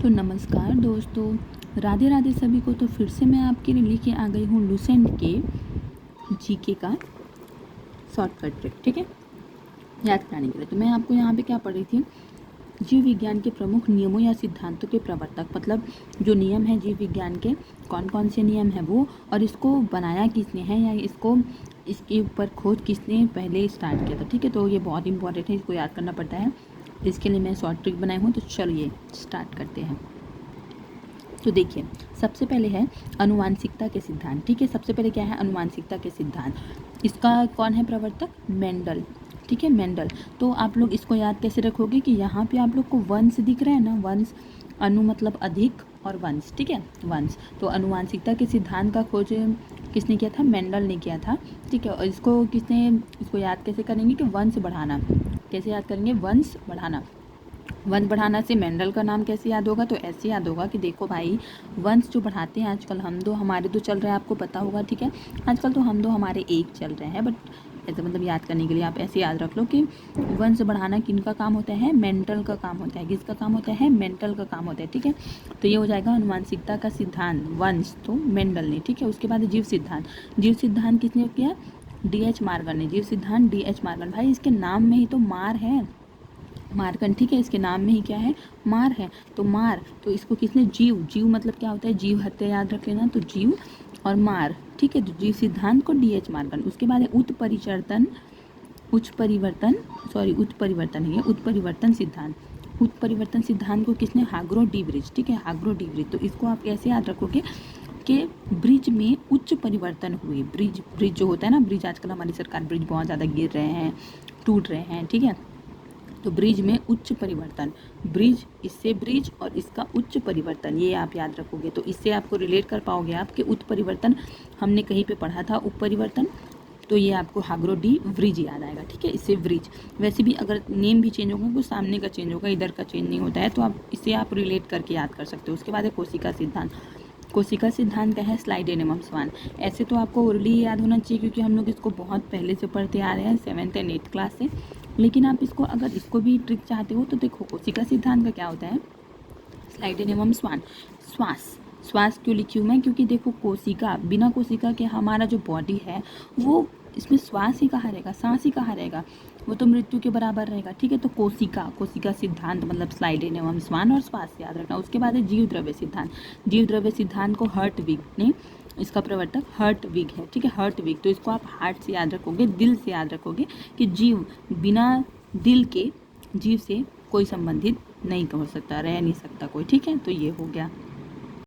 तो नमस्कार दोस्तों, राधे राधे सभी को। तो फिर से मैं आपके लिए लेके आ गई हूँ लुसेंट के जीके का शॉर्टकट ट्रिक, ठीक है, याद कराने के लिए। तो मैं आपको यहाँ पे क्या पढ़ रही थी, जीव विज्ञान के प्रमुख नियमों या सिद्धांतों के प्रवर्तक, मतलब जो नियम है जीव विज्ञान के, कौन कौन से नियम हैं वो, और इसको बनाया किसने है या इसके ऊपर खोज किसने पहले स्टार्ट किया था, ठीक है। तो ये बहुत इंपॉर्टेंट है, इसको याद करना पड़ता है। इसके लिए मैं शॉर्ट ट्रिक बनाई हूँ। तो चलिए स्टार्ट करते हैं। तो देखिए, सबसे पहले है अनुवांशिकता के सिद्धांत, ठीक है। सबसे पहले क्या है, अनुवांशिकता के सिद्धांत। इसका कौन है प्रवर्तक, मेंडल, ठीक है, मेंडल। तो आप लोग इसको याद कैसे रखोगे कि यहाँ पे आप लोग को वंश दिख रहा है ना, वंश, अनु मतलब अधिक और वंश, ठीक है, वंश। तो अनुवांशिकता के सिद्धांत का खोज किसने किया था, मेंडल ने किया था, ठीक है। और इसको याद कैसे करेंगे कि वंश बढ़ाना, कैसे याद करेंगे, वंश बढ़ाना। वंश बढ़ाना से मेंडल का नाम कैसे याद होगा, तो ऐसे याद होगा कि देखो भाई, वंश जो बढ़ाते हैं आजकल हमारे दो चल रहे हैं, आपको पता होगा, ठीक है। आजकल तो हमारे एक चल रहे हैं, बट ऐसे मतलब याद करने के लिए आप ऐसे याद रख लो कि वंश बढ़ाना किनका काम होता है, मेंटल का काम होता है। किसका काम होता है, मेंटल का काम होता है, ठीक है। तो ये हो जाएगा अनुवांशिकता का सिद्धांत, वंश तो मेंडल ने, ठीक है। उसके बाद जीव सिद्धांत। जीव सिद्धांत किसने किया, D.H. मार्गन ने। जीव सिद्धांत D.H. मार्गन। भाई इसके नाम में ही तो मार है, मारकन, ठीक है, इसके नाम में ही क्या है, मार है। तो मार, तो इसको किसने, जीव मतलब क्या होता है, जीव हत्या, याद रख लेना। तो जीव और मार, ठीक है। तो जीव सिद्धांत को D.H. मार्गन। उसके बाद है उत्परिवर्तन सिद्धांत। उत्परिवर्तन सिद्धांत को किसने, हाग्रो डी ब्रिज, ठीक है, हाग्रो डी ब्रिज। तो इसको आप कैसे याद रखोगे कि ब्रिज में उच्च परिवर्तन हुए। ब्रिज जो होता है ना, ब्रिज, आजकल हमारी सरकार ब्रिज बहुत ज़्यादा गिर रहे हैं, टूट रहे हैं, ठीक है। तो ब्रिज में उच्च परिवर्तन, ब्रिज और इसका उच्च परिवर्तन, ये आप याद रखोगे। तो इससे आपको रिलेट कर पाओगे आप कि उत्परिवर्तन हमने कहीं पे पढ़ा था, उपपरिवर्तन, तो ये आपको हाग्रो डी ब्रिज याद आएगा, ठीक है। इससे ब्रिज, वैसे भी अगर नेम भी चेंज होगा तो सामने का चेंज होगा, इधर का चेंज नहीं होता है, तो आप इसे आप रिलेट करके याद कर सकते हो। उसके बाद है कोशिका सिद्धांत। कोशिका सिद्धांत क्या है, स्लाइडेनेमम स्वान। ऐसे तो आपको ओरली याद होना चाहिए क्योंकि हम लोग इसको बहुत पहले से पढ़ते आ रहे हैं, 7th and 8th क्लास से। लेकिन आप इसको अगर इसको भी ट्रिक चाहते हो तो देखो, कोशिका सिद्धांत का क्या होता है, स्लाइडेनेमम स्वान, श्वास क्यों लिखी हूँ मैं, क्योंकि देखो कोशिका, बिना कोशिका के हमारा जो बॉडी है वो, इसमें श्वास ही कहाँ रहेगा, सांस ही कहाँ रहेगा, वो तो मृत्यु के बराबर रहेगा, ठीक है। तो कोशिका सिद्धांत मतलब स्लाइडेनेमम स्वान और श्वास याद रखना। उसके बाद है जीव द्रव्य सिद्धांत। जीव द्रव्य सिद्धांत को हर्टविग ने, इसका प्रवर्तक हर्टविग है, ठीक है, हर्टविग। तो इसको आप हार्ट से याद रखोगे, दिल से याद रखोगे कि जीव बिना दिल के, जीव से कोई संबंधित नहीं हो सकता, रह नहीं सकता कोई, ठीक है। तो ये हो गया।